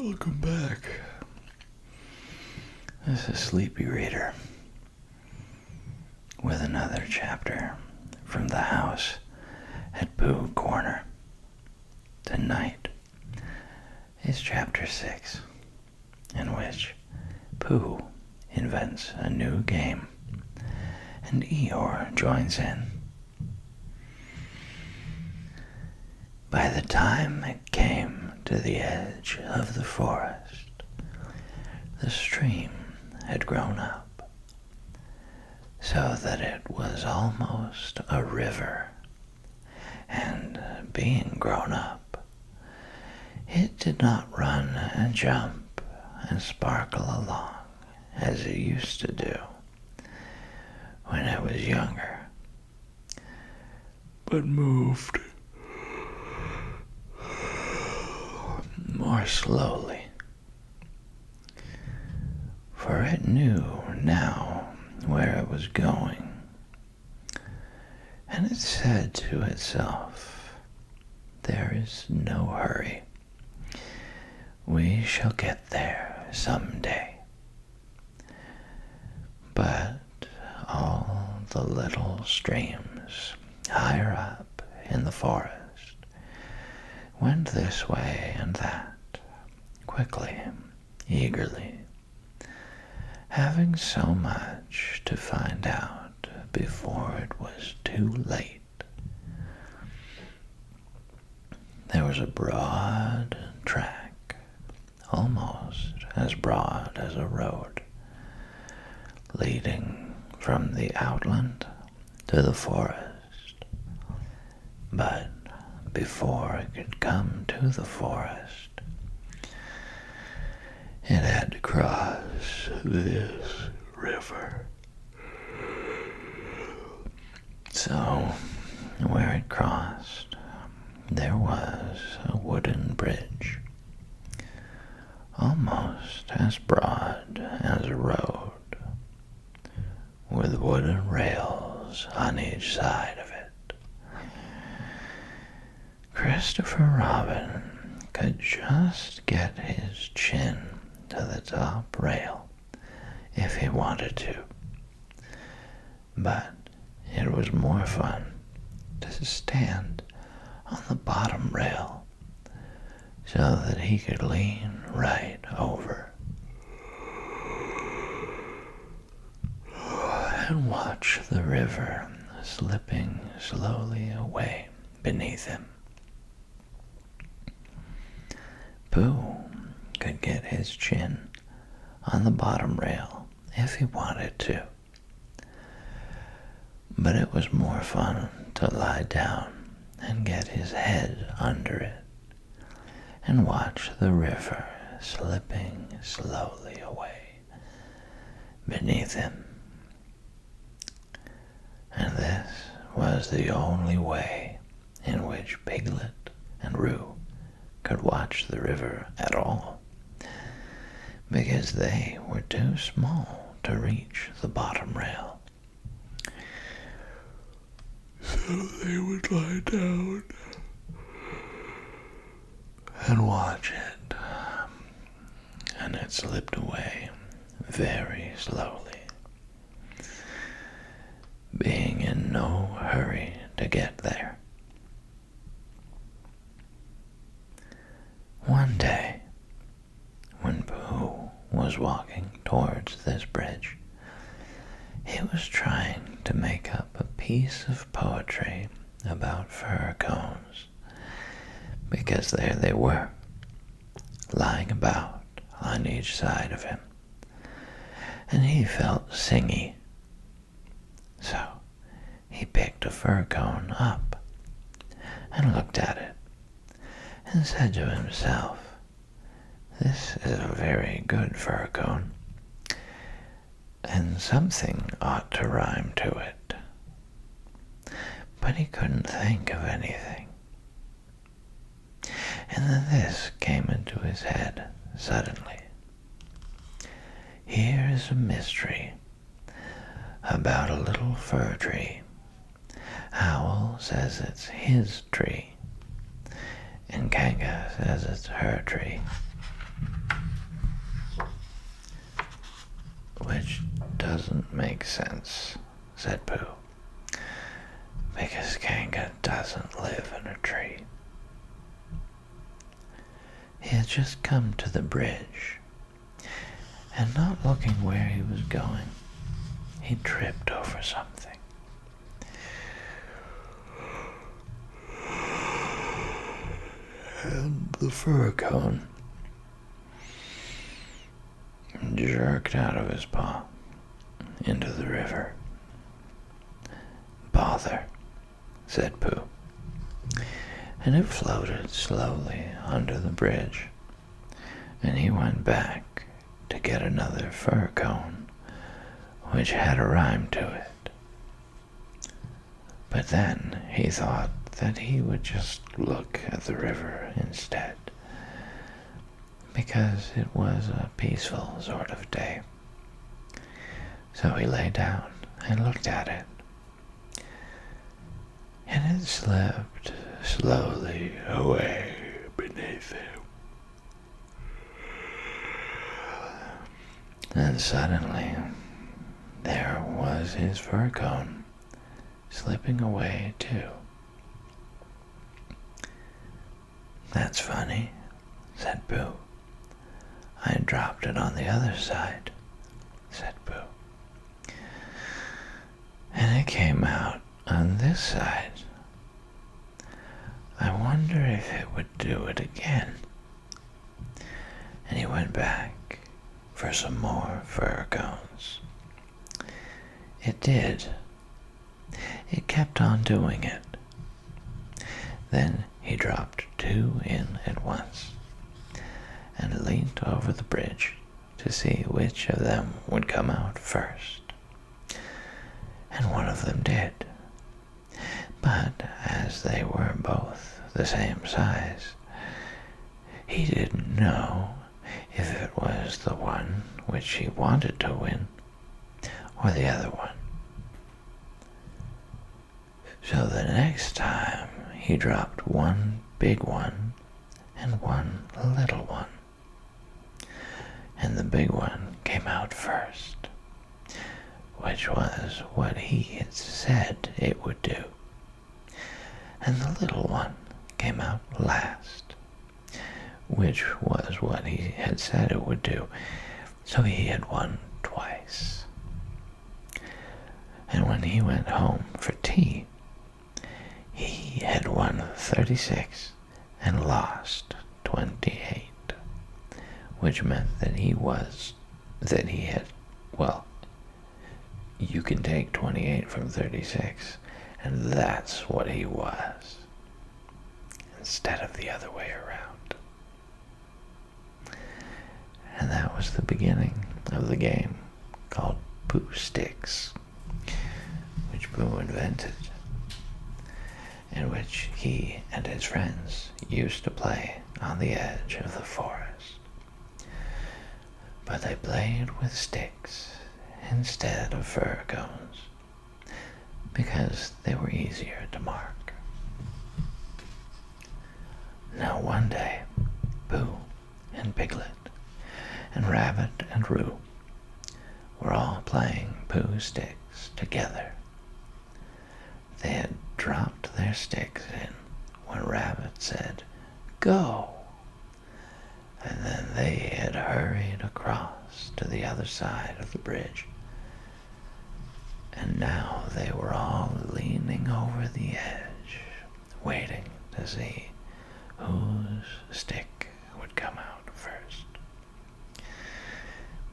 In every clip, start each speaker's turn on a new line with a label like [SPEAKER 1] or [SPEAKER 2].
[SPEAKER 1] Welcome back. This is Sleepy Reader with another chapter from the house at Pooh Corner. Tonight is chapter 6, in which Pooh invents a new game and Eeyore joins in. By the time it came to the edge of the forest, the stream had grown up, so that it was almost a river, and being grown up, it did not run and jump and sparkle along as it used to do when it was younger, but moved more slowly, for it knew now where it was going, and it said to itself, "There is no hurry. We shall get there someday." But all the little streams higher up in the forest went this way and that, quickly, eagerly, having so much to find out before it was too late. There was a broad track, almost as broad as a road, leading from the outland to the forest. But before it could come to the forest, it had to cross this river. So, where it crossed, there was a wooden bridge, almost as broad as a road, with wooden rails on each side of it. Christopher Robin could just get his chin to the top rail if he wanted to, but it was more fun to stand on the bottom rail so that he could lean right over and watch the river slipping slowly away beneath him. Pooh could get his chin on the bottom rail if he wanted to, but it was more fun to lie down and get his head under it and watch the river slipping slowly away beneath him. And this was the only way in which Piglet and Roo could watch the river at all, because they were too small to reach the bottom rail. So they would lie down and watch it, and it slipped away very slowly, being in no hurry to get there. One day, when Pooh was walking towards this bridge, he was trying to make up a piece of poetry about fir cones, because there they were, lying about on each side of him, and he felt singy. So he picked a fir cone up and looked at it and said to himself, "This is a very good fir cone, and something ought to rhyme to it." But he couldn't think of anything. And then this came into his head suddenly. Here is a mystery about a little fir tree. Owl says it's his tree, and Kanga says it's her tree. Which doesn't make sense, said Pooh, because Kanga doesn't live in a tree. He had just come to the bridge, and not looking where he was going, he tripped over something. And the fir cone jerked out of his paw into the river. Bother, said Pooh, and it floated slowly under the bridge, and he went back to get another fir cone, which had a rhyme to it. But then he thought that he would just look at the river instead, because it was a peaceful sort of day. So he lay down and looked at it, and it slipped slowly away beneath him. And suddenly, there was his fir cone, slipping away too. That's funny, said Pooh. I dropped it on the other side, said Pooh. And it came out on this side. I wonder if it would do it again. And he went back for some more fir cones. It did. It kept on doing it. Then he dropped 2 in at once and leaned over the bridge to see which of them would come out first. And one of them did. But as they were both the same size, he didn't know if it was the one which he wanted to win or the other one. So the next time he dropped one big one and one little one. And the big one came out first, which was what he had said it would do. And the little one came out last, which was what he had said it would do. So he had won twice. And when he went home for tea, he had won 36 and lost 28, which meant that you can take 28 from 36, and that's what he was, instead of the other way around. And that was the beginning of the game called Pooh Sticks, which Pooh invented, in which he and his friends used to play on the edge of the forest. But they played with sticks instead of fir cones, because they were easier to mark. Now one day, Pooh and Piglet and Rabbit and Roo were all playing Pooh Sticks together. They had dropped their sticks in when Rabbit said, "Go!" And then they had hurried across to the other side of the bridge. And now they were all leaning over the edge, waiting to see whose stick would come out first.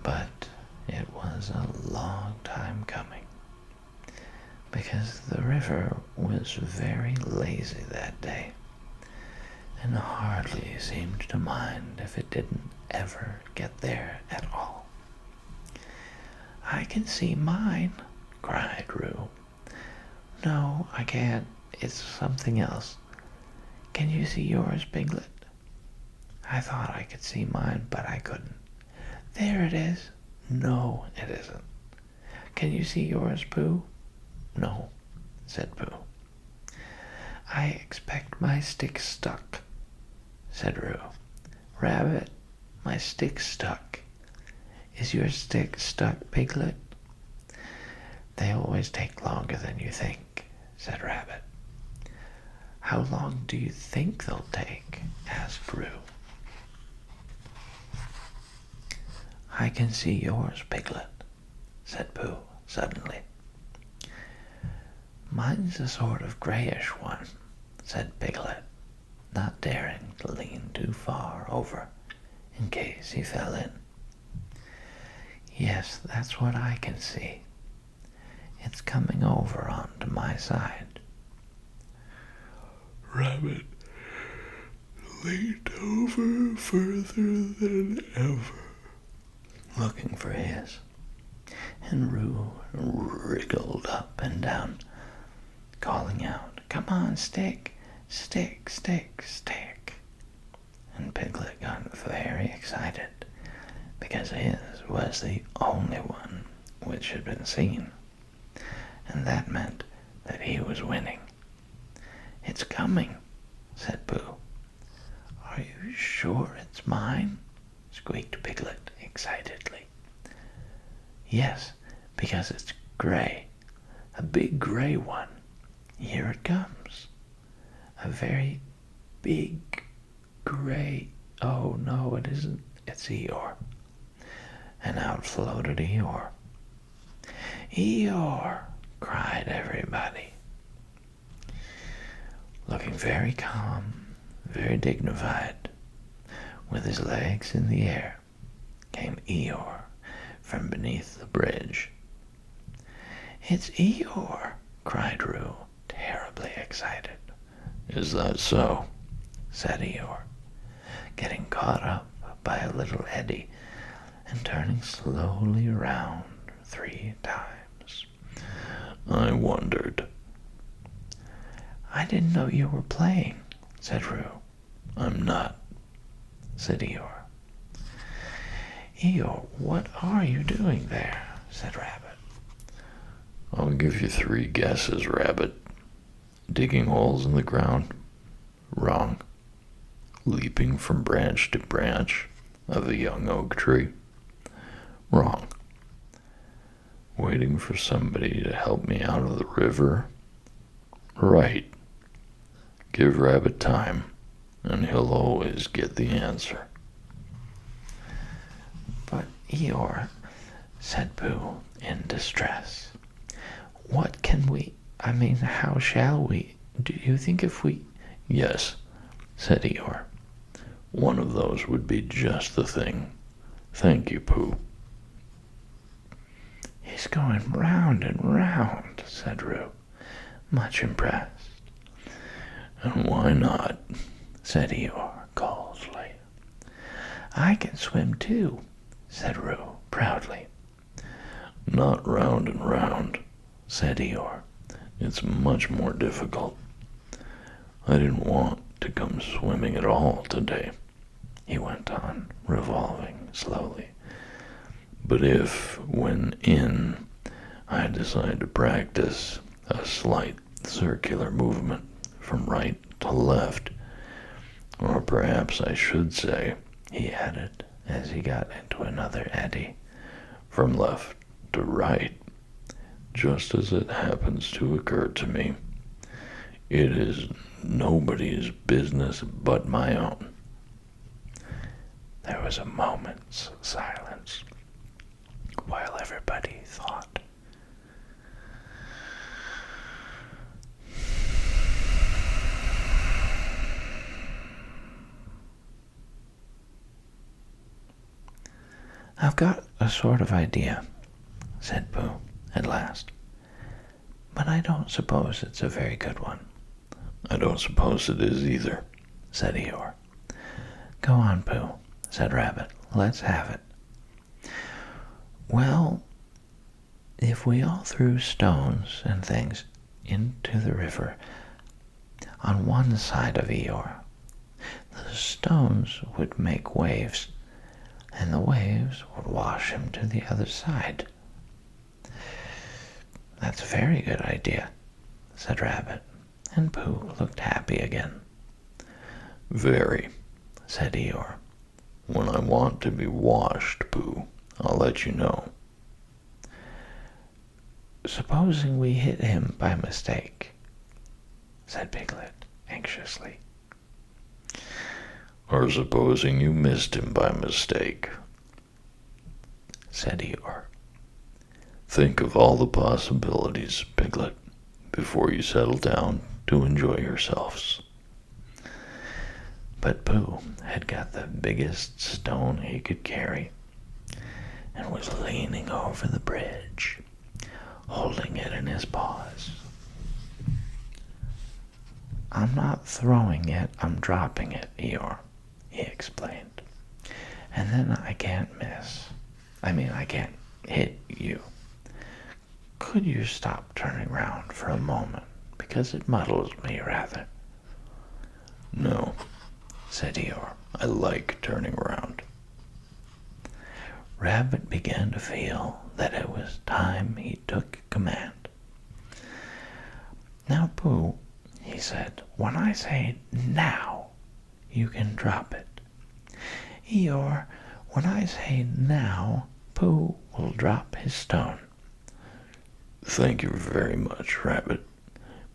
[SPEAKER 1] But it was a long time coming, because the river was very lazy that day, and hardly seemed to mind if it didn't ever get there at all. "I can see mine," cried Roo. "No, I can't. It's something else. Can you see yours, Piglet?" "I thought I could see mine, but I couldn't." "There it is." "No, it isn't." "Can you see yours, Pooh?" "No," said Pooh. "I expect my stick's stuck," said Roo. "Rabbit, my stick's stuck." Is your stick stuck, Piglet? They always take longer than you think, said Rabbit. How long do you think they'll take? Asked Roo. I can see yours, Piglet, said Pooh suddenly. Mine's a sort of grayish one, said Piglet, not daring to lean too far over in case he fell in. Yes, that's what I can see. It's coming over onto my side. Rabbit leaned over further than ever, looking for his, and Roo wriggled up and down, calling out, Come on, stick, stick, stick, stick. And Piglet got very excited, because his was the only one which had been seen, and that meant that he was winning. It's coming, said Pooh. Are you sure it's mine? Squeaked Piglet excitedly. Yes, because it's gray, a big gray one. Here it comes. A very big gray... Oh, no, it isn't. It's Eeyore. And out floated Eeyore. Eeyore! Cried everybody. Looking very calm, very dignified, with his legs in the air, came Eeyore from beneath the bridge. It's Eeyore! Cried Roo, terribly excited. Is that so? Said Eeyore, getting caught up by a little eddy and turning slowly around 3 times. I wondered. I didn't know you were playing, said Roo. I'm not, said Eeyore. Eeyore, what are you doing there? Said Rabbit. I'll give you 3 guesses, Rabbit. Digging holes in the ground? Wrong. Leaping from branch to branch of a young oak tree? Wrong. Waiting for somebody to help me out of the river? Right. Give Rabbit time, and he'll always get the answer. But Eeyore, said Pooh in distress, what can we, how shall we? Do you think if we... Yes, said Eeyore. One of those would be just the thing. Thank you, Pooh. He's going round and round, said Roo, much impressed. And why not? Said Eeyore coldly. I can swim too, said Roo proudly. Not round and round, said Eeyore. It's much more difficult. I didn't want to come swimming at all today, he went on, revolving slowly. But if, when in, I decide to practice a slight circular movement from right to left, or perhaps I should say, he added as he got into another eddy, from left to right, just as it happens to occur to me, it is nobody's business but my own. There was a moment's silence while everybody thought. I've got a sort of idea, said Pooh at last, but I don't suppose it's a very good one. I don't suppose it is either, said Eeyore. Go on, Pooh, said Rabbit. Let's have it. Well, if we all threw stones and things into the river on one side of Eeyore, the stones would make waves, and the waves would wash him to the other side. That's a very good idea, said Rabbit, and Pooh looked happy again. Very, said Eeyore. When I want to be washed, Pooh, I'll let you know. Supposing we hit him by mistake, said Piglet anxiously. Or supposing you missed him by mistake, said Eeyore. Think of all the possibilities, Piglet, before you settle down to enjoy yourselves. But Pooh had got the biggest stone he could carry and was leaning over the bridge, holding it in his paws. I'm not throwing it, I'm dropping it, Eeyore, he explained. And then I can't I can't hit you. Could you stop turning round for a moment, because it muddles me rather? No, said Eeyore. I like turning around. Rabbit began to feel that it was time he took command. Now, Pooh, he said, when I say now, you can drop it. Eeyore, when I say now, Pooh will drop his stone. Thank you very much, Rabbit,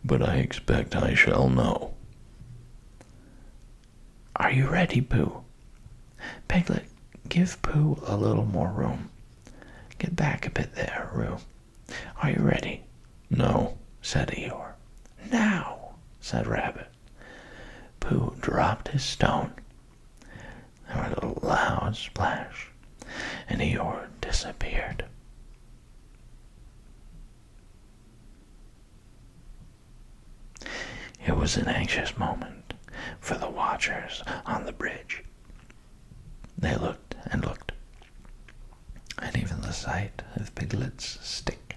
[SPEAKER 1] but I expect I shall know. Are you ready, Pooh? Piglet, give Pooh a little more room. Get back a bit there, Roo. Are you ready? No, said Eeyore. Now, said Rabbit. Pooh dropped his stone. There was a loud splash, and Eeyore disappeared. It was an anxious moment for the watchers on the bridge. They looked and looked, and even the sight of Piglet's stick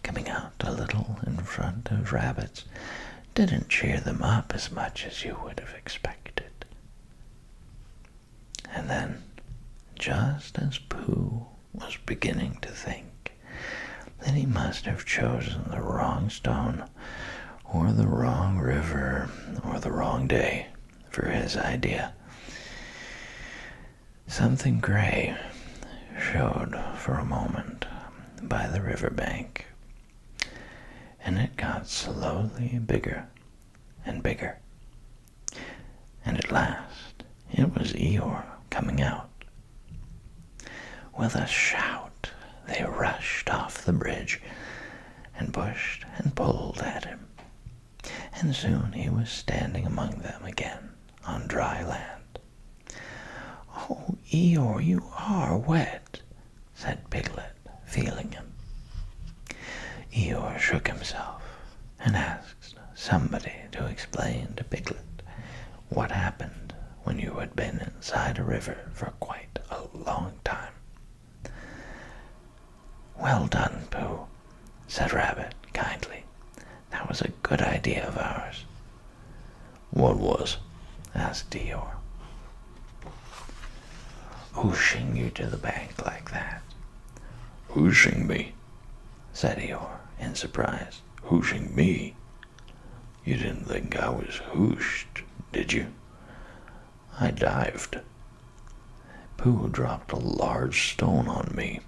[SPEAKER 1] coming out a little in front of Rabbit's didn't cheer them up as much as you would have expected. And then, just as Pooh was beginning to think that he must have chosen the wrong stone, or the wrong river, or the wrong day for his idea, something gray showed for a moment by the riverbank, and it got slowly bigger and bigger, and at last it was Eeyore coming out. With a shout, they rushed off the bridge and pushed and pulled at him, and soon he was standing among them again on dry land. Oh, Eeyore, you are wet, said Piglet, feeling him. Eeyore shook himself and asked somebody to explain to Piglet what happened when you had been inside a river for quite a long time. Well done, Pooh, said Rabbit kindly. That was a good idea of ours. What was? Asked Eeyore. Whooshing you to the bank like that. Whooshing me? Said Eeyore in surprise. Whooshing me? You didn't think I was whooshed, did you? I dived. Pooh dropped a large stone on me,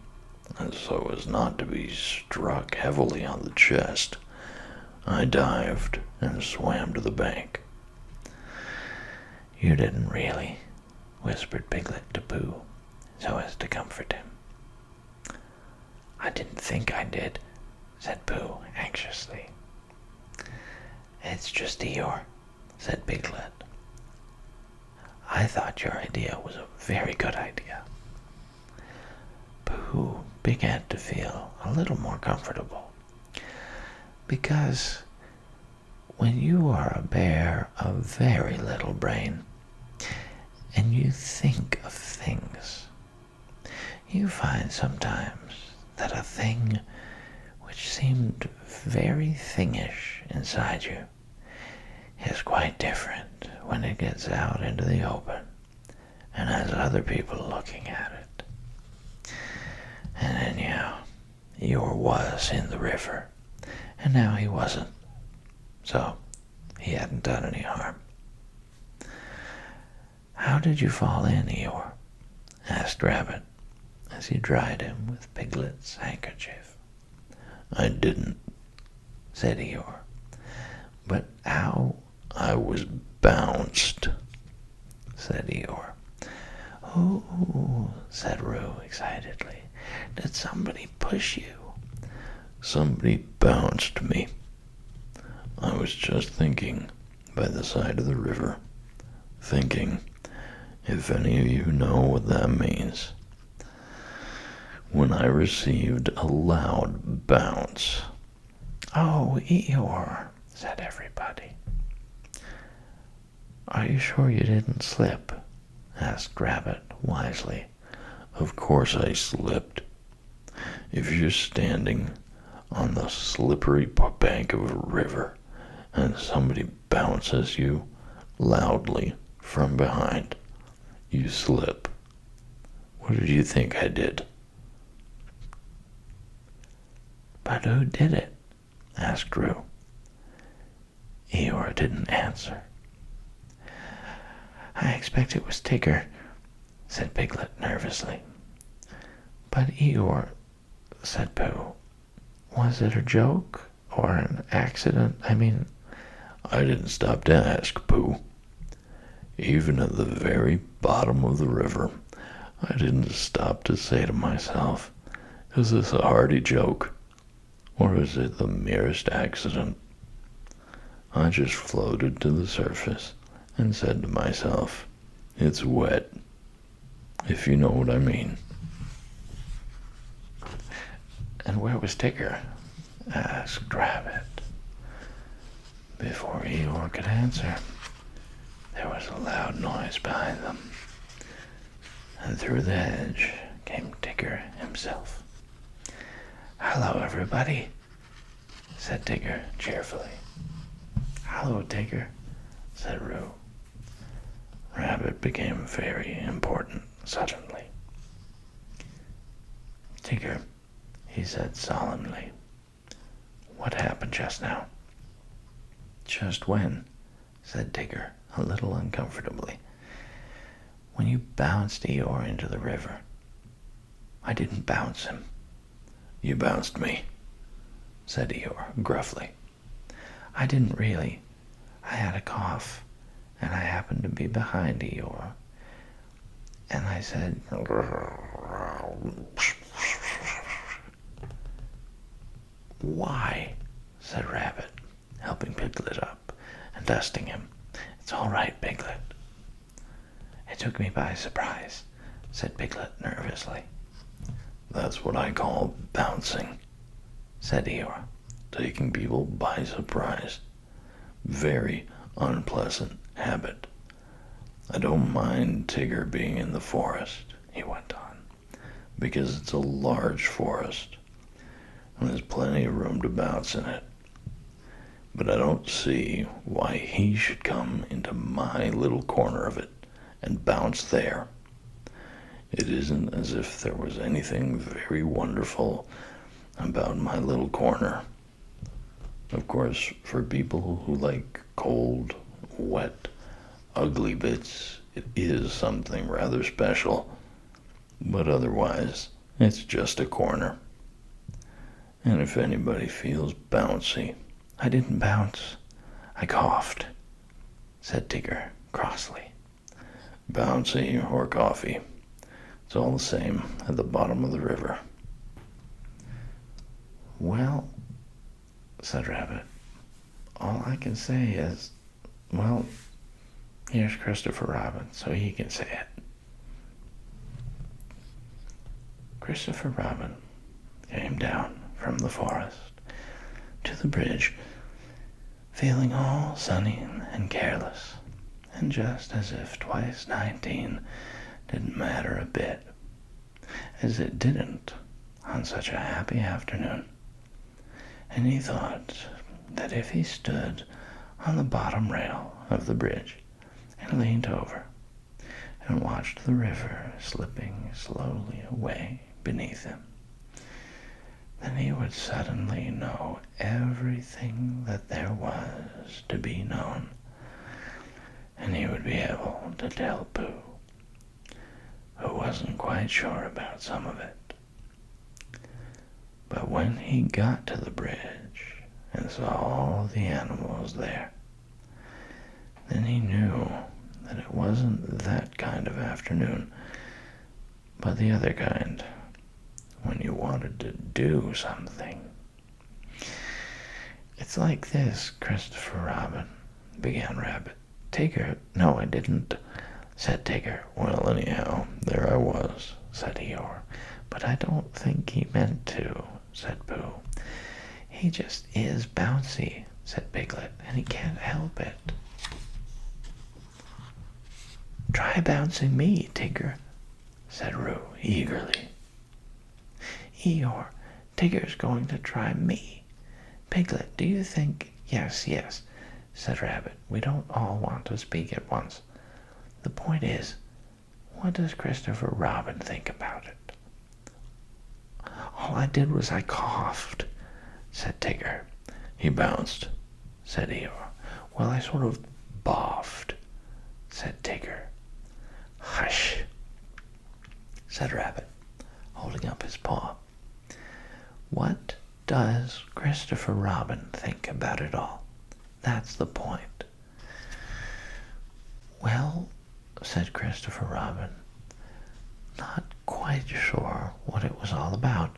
[SPEAKER 1] and so as not to be struck heavily on the chest, I dived and swam to the bank. You didn't really, whispered Piglet to Pooh, so as to comfort him. I didn't think I did, said Pooh anxiously. It's just Eeyore, said Piglet. I thought your idea was a very good idea. Pooh began to feel a little more comfortable, because when you are a bear of very little brain, and you think of things, you find sometimes that a thing which seemed very thingish inside you is quite different when it gets out into the open and has other people looking at it. And anyhow, Eeyore was in the river, and now he wasn't, so he hadn't done any harm. How did you fall in, Eeyore? Asked Rabbit, as he dried him with Piglet's handkerchief. "I didn't," said Eeyore. "But how?" "I was bounced," said Eeyore. "Oh," said Roo excitedly. "Did somebody push you?" "Somebody bounced me. I was just thinking by the side of the river, thinking, if any of you know what that means, when I received a loud bounce." "Oh, Eeyore," said everybody. "Are you sure you didn't slip?" asked Rabbit wisely. "Of course I slipped. If you're standing on the slippery bank of a river and somebody bounces you loudly from behind, you slip. What did you think I did?" "But who did it?" asked Roo. Eeyore didn't answer. "I expect it was Tigger," said Piglet nervously. "But Eeyore," said Pooh, "was it a joke or an accident? I mean—" "I didn't stop to ask, Pooh. Even at the very bottom of the river, I didn't stop to say to myself, is this a hearty joke, or is it the merest accident? I just floated to the surface and said to myself, it's wet, if you know what I mean." "And where was Tigger?" asked Rabbit. Before Eeyore could answer, there was a loud noise behind them, and through the hedge came Tigger himself. "Hello, everybody," said Tigger cheerfully. "Hello, Tigger," said Roo. Rabbit became very important suddenly. "Tigger," he said solemnly, "what happened just now?" "Just when?" said Tigger, a little uncomfortably. "When you bounced Eeyore into the river." "I didn't bounce him." "You bounced me," said Eeyore gruffly. "I didn't really. I had a cough, and I happened to be behind Eeyore, and I said—" "Why?" said Rabbit, helping Piglet up and dusting him. "It's all right, Piglet." "It took me by surprise," said Piglet nervously. "That's what I call bouncing," said Eeyore. "Taking people by surprise. Very unpleasant habit. I don't mind Tigger being in the forest," he went on, "because it's a large forest, and there's plenty of room to bounce in it. But I don't see why he should come into my little corner of it and bounce there. It isn't as if there was anything very wonderful about my little corner. Of course, for people who like cold, wet, ugly bits, it is something rather special. But otherwise, it's just a corner. And if anybody feels bouncy—" "I didn't bounce. I coughed," said Tigger crossly. "Bouncy or coffee, it's all the same at the bottom of the river." "Well," said Rabbit, "all I can say is, well, here's Christopher Robin, so he can say it." Christopher Robin came down from the forest to the bridge, feeling all sunny and careless, and just as if twice 19 didn't matter a bit, as it didn't on such a happy afternoon. And he thought that if he stood on the bottom rail of the bridge and leaned over and watched the river slipping slowly away beneath him, then he would suddenly know everything that there was to be known, and he would be able to tell Pooh who wasn't quite sure about some of it. But when he got to the bridge and saw all the animals there, then he knew that it wasn't that kind of afternoon, but the other kind, when you wanted to do something. "It's like this, Christopher Robin," began Rabbit. "Tigger—" "No, I didn't," said Tigger. "Well, anyhow, there I was," said Eeyore. "But I don't think he meant to," said Pooh. "He just is bouncy," said Piglet, "and he can't help it." "Try bouncing me, Tigger," said Roo eagerly. "Eeyore, Tigger's going to try me. Piglet, do you think—" "Yes, yes," said Rabbit. "We don't all want to speak at once. The point is, what does Christopher Robin think about it?" "All I did was I coughed," said Tigger. "He bounced," said Eeyore. "Well, I sort of boffed," said Tigger. "Hush," said Rabbit, holding up his paw. "What does Christopher Robin think about it all? That's the point." "Well," said Christopher Robin, not quite sure what it was all about,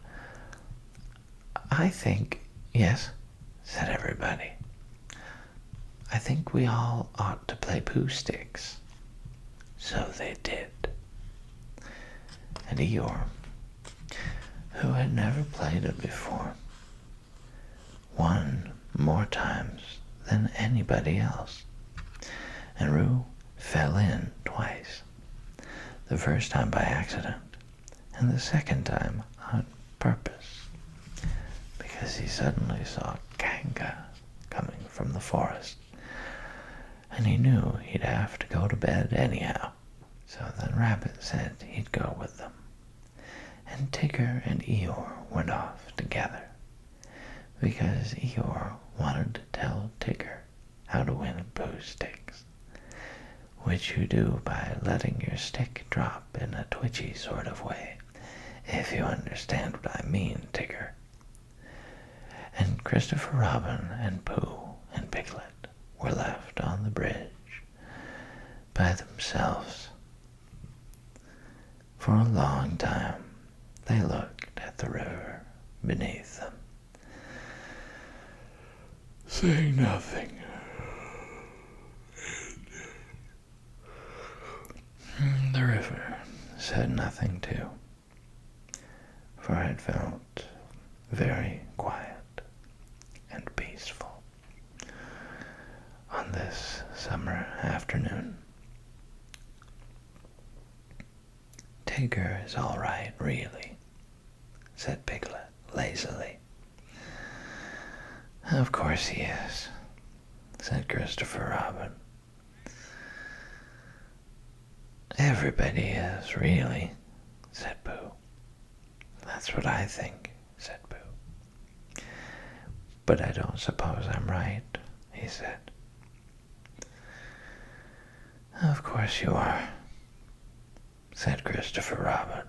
[SPEAKER 1] "I think—" "Yes," said everybody. "I think we all ought to play Pooh Sticks." So they did. And Eeyore, who had never played it before, won more times than anybody else. And Roo fell in twice. The first time by accident, and the second time on purpose, because he suddenly saw Kanga coming from the forest, and he knew he'd have to go to bed anyhow. So then Rabbit said he'd go with them, and Tigger and Eeyore went off together, because Eeyore wanted to tell Tigger how to win at Pooh Sticks, which you do by letting your stick drop in a twitchy sort of way, if you understand what I mean, Tigger. And Christopher Robin and Pooh and Piglet were left on the bridge by themselves. For a long time they looked at the river beneath them, saying nothing. The river said nothing too, for it felt very quiet and peaceful on this summer afternoon. "Tigger is all right, really," said Piglet lazily. "Of course he is," said Christopher Robin. "Everybody is, really," said Pooh. "That's what I think," said Pooh. "But I don't suppose I'm right," he said. "Of course you are," said Christopher Robin.